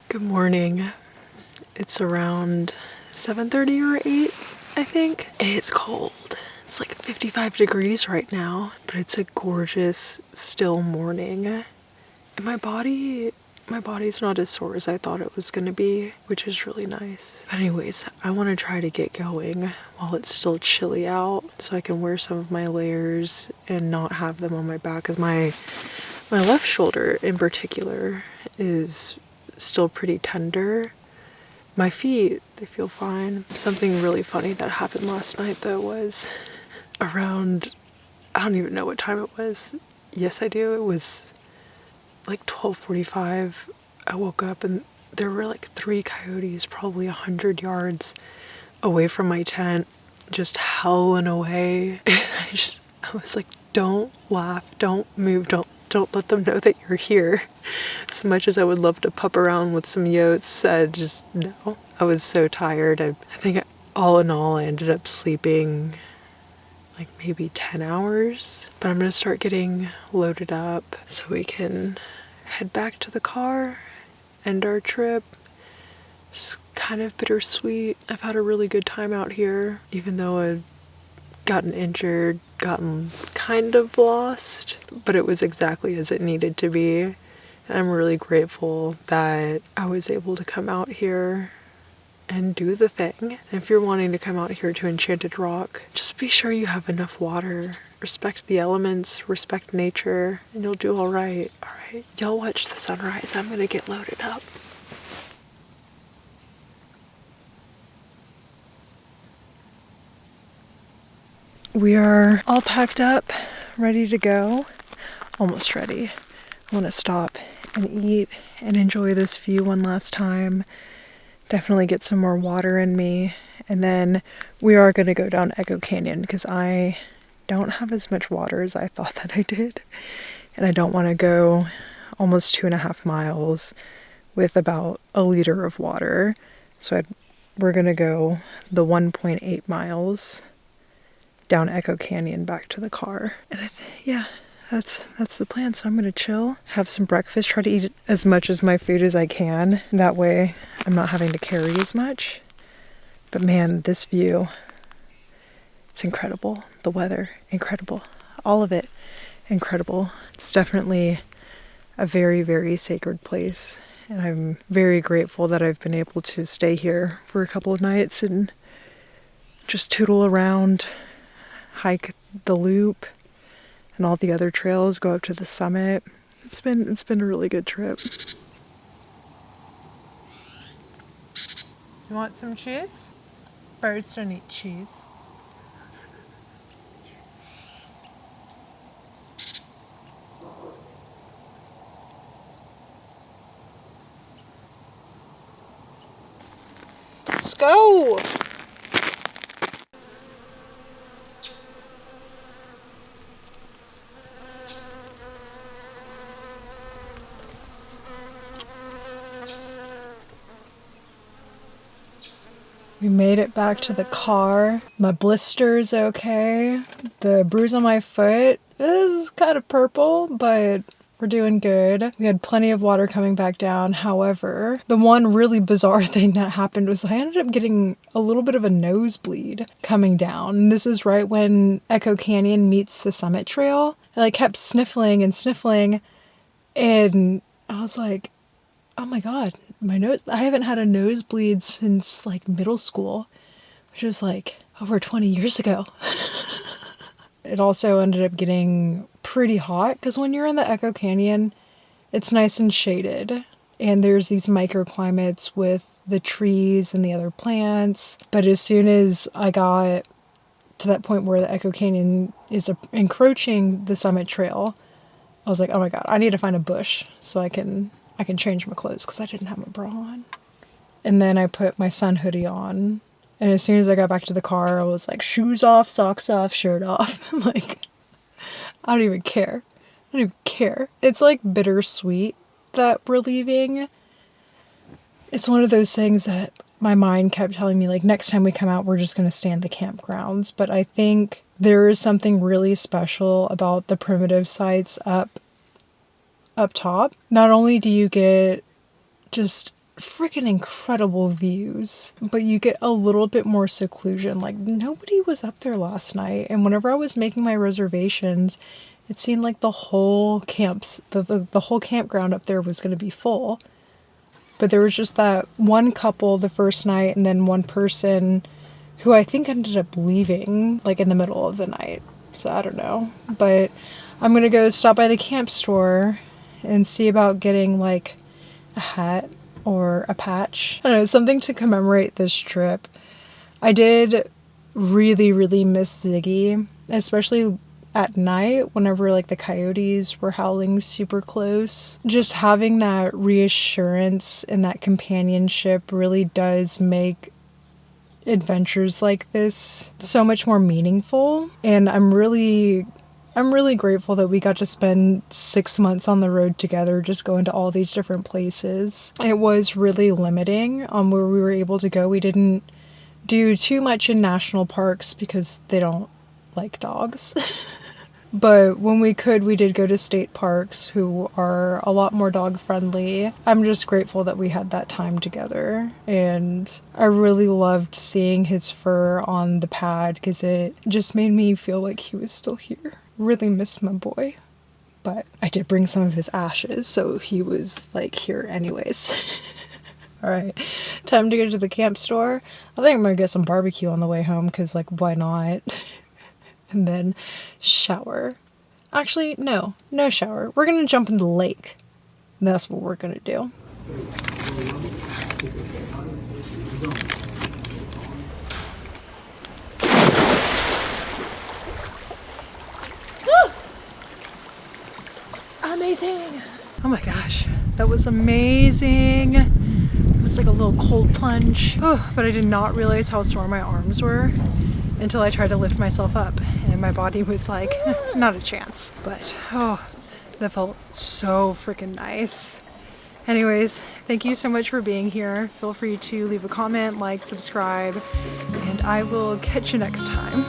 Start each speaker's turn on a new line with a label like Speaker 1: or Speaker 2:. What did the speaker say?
Speaker 1: Good morning. It's around 7:30 or 8, I think. It's cold. It's like 55 degrees right now, but it's a gorgeous, still morning. And my body's not as sore as I thought it was gonna be, which is really nice. But anyways, I want to try to get going while it's still chilly out so I can wear some of my layers and not have them on my back, because my left shoulder in particular is still pretty tender. My feet, they feel fine. Something really funny that happened last night though was around, I don't even know what time it was. Yes, I do. It was like 12:45. I woke up and there were like 3 coyotes probably 100 yards away from my tent, just howling away. And I was like, don't laugh, don't move, don't let them know that you're here. As much as I would love to pup around with some yotes, no. I was so tired. I think all in all, I ended up sleeping like maybe 10 hours. But I'm gonna start getting loaded up so we can head back to the car, end our trip. Just kind of bittersweet. I've had a really good time out here, even though I've gotten injured, gotten kind of lost, but it was exactly as it needed to be. And I'm really grateful that I was able to come out here and do the thing. And if you're wanting to come out here to Enchanted Rock, just be sure you have enough water. Respect the elements, respect nature, and you'll do all right. All right, y'all watch the sunrise. I'm gonna get loaded up. We are all packed up, ready to go. Almost ready. I want to stop and eat and enjoy this view one last time. Definitely get some more water in me. And then we are going to go down Echo Canyon because I don't have as much water as I thought that I did. And I don't want to go almost 2.5 miles with about a liter of water. So we're going to go the 1.8 miles down Echo Canyon back to the car. And that's the plan. So I'm gonna chill, have some breakfast, try to eat as much as my food as I can. That way I'm not having to carry as much. But man, this view, it's incredible. The weather, incredible. All of it, incredible. It's definitely a very, very sacred place. And I'm very grateful that I've been able to stay here for a couple of nights and just tootle around, hike the loop and all the other trails, go up to the summit. It's been a really good trip.
Speaker 2: You want some cheese? Birds don't eat cheese. Let's go!
Speaker 1: We made it back to the car. My blister's okay. The bruise on my foot is kind of purple, but we're doing good. We had plenty of water coming back down. However, the one really bizarre thing that happened was I ended up getting a little bit of a nosebleed coming down. And this is right when Echo Canyon meets the summit trail. I kept sniffling and sniffling, and I was like, oh my God, my nose, I haven't had a nosebleed since like middle school, which was like over 20 years ago. It also ended up getting pretty hot because when you're in the Echo Canyon, it's nice and shaded. And there's these microclimates with the trees and the other plants. But as soon as I got to that point where the Echo Canyon is encroaching the summit trail, I was like, oh my God, I need to find a bush so I can change my clothes because I didn't have my bra on. And then I put my sun hoodie on. And as soon as I got back to the car, I was like, shoes off, socks off, shirt off. Like, I don't even care. I don't even care. It's like bittersweet that we're leaving. It's one of those things that my mind kept telling me, like, next time we come out, we're just going to stay in the campgrounds. But I think there is something really special about the primitive sites up top. Not only do you get just
Speaker 3: freaking incredible views, but you get a little bit more seclusion. Like, nobody was up there last night, and whenever I was making my reservations, it seemed like the whole the whole campground up there was going to be full. But there was just that one couple the first night, and then one person who I think ended up leaving like in the middle of the night. So I don't know. But I'm going to go stop by the camp store and see about getting like a hat or a patch. I don't know, something to commemorate this trip. I did really, really miss Ziggy, especially at night whenever like the coyotes were howling super close. Just having that reassurance and that companionship really does make adventures like this so much more meaningful. And I'm really grateful that we got to spend 6 months on the road together, just going to all these different places. It was really limiting on where we were able to go. We didn't do too much in national parks because they don't like dogs. But when we could, we did go to state parks, who are a lot more dog friendly. I'm just grateful that we had that time together. And I really loved seeing his fur on the pad because it just made me feel like he was still here. Really miss my boy. But I did bring some of his ashes, so he was like here anyways. All right, time to go to the camp store. I think I'm gonna get some barbecue on the way home because, like, why not? And then shower. Actually, no shower. We're gonna jump in the lake. That's what we're gonna do. Amazing! Oh my gosh, that was amazing. It was like a little cold plunge. Oh, but I did not realize how sore my arms were until I tried to lift myself up, and my body was like, not a chance. But oh, that felt so freaking nice. Anyways, thank you so much for being here. Feel free to leave a comment, like, subscribe, and I will catch you next time.